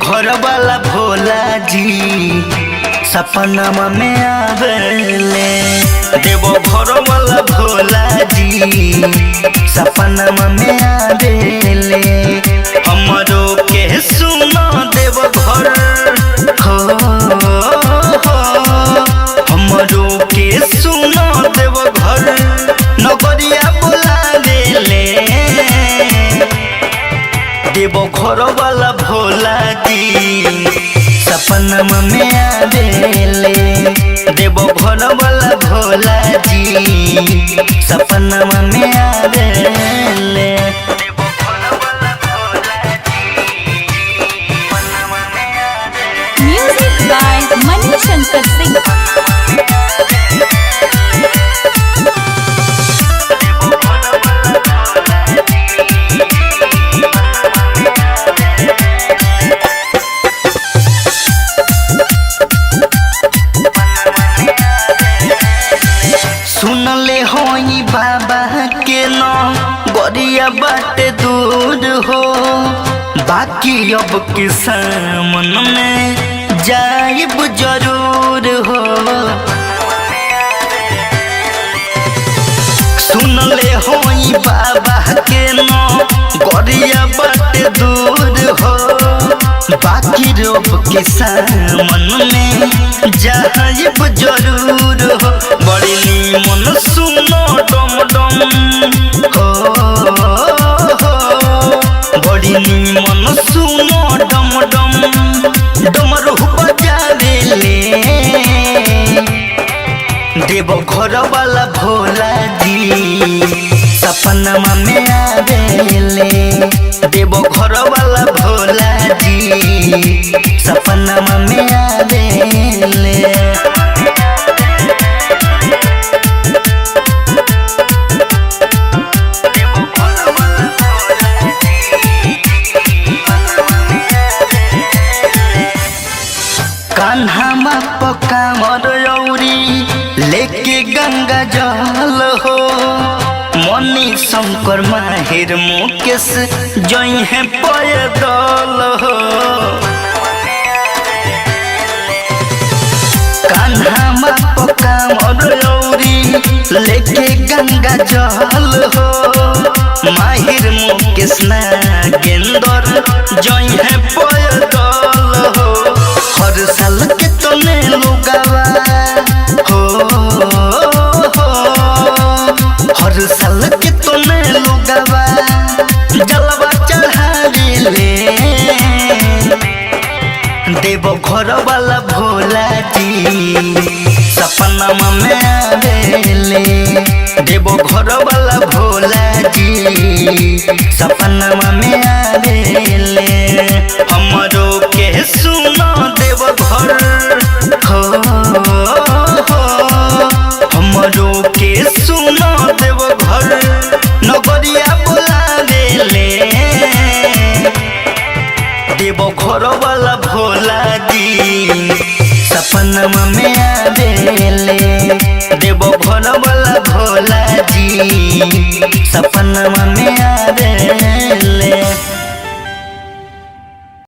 घर वाला भोला जी सपना में आवेले। देवो घर वाला भोला जी सपना में आवेले। हमरो के सुना देव घर हो, हमरो के सुना देव घर नगरिया बुलावेले। देवो घर वाला भोला जी सपना में आवेले। देवो घर वाला भोला जी सपना में आवेले। म्यूजिक बाय मनी शंकर सिंह। सुनले होई बाबा के नाम गरिया बाटे दूर हो। बाकी अब के सामन में जाइब जरूर हो। सुनले होई बाबा के नाम गरिया बाटे दूर हो। बाकी अब के सामन में जाइब जरूर हो। बड़ी नीमन सुनो डम डम हो, बड़ी नीमन सुनो डम डम डमरू बजावेले। देवो घर वाला भोला जी सपना में आवेले। देवो घर वाला भोला जी सपना में आवेले। कान्हा पक्का मरौरी लेके गंगा जल हो। मनी शंकर माहिर मुकेश जई है पैदल हो। कान्हा पक्का मरौरी लेके गंगा जल हो। माहिर मुकेश नागेंदर जई है पैदल हो। हर साल के तने लुगावा हो, हर साल के तने लुगावा जलवा चढ़ावेले। देवो घर वाला भोला जी सपना में आवेले। देवो घर वाला भोला जी सपना में आवेले। हमरो के सुना देव घर हो, हमरो के सुना देव घर नगरिया बुलावेले। देवो घर वाला भोला जी सपना में आवेले। देवो घर वाला भोला जी सपना में आवेले।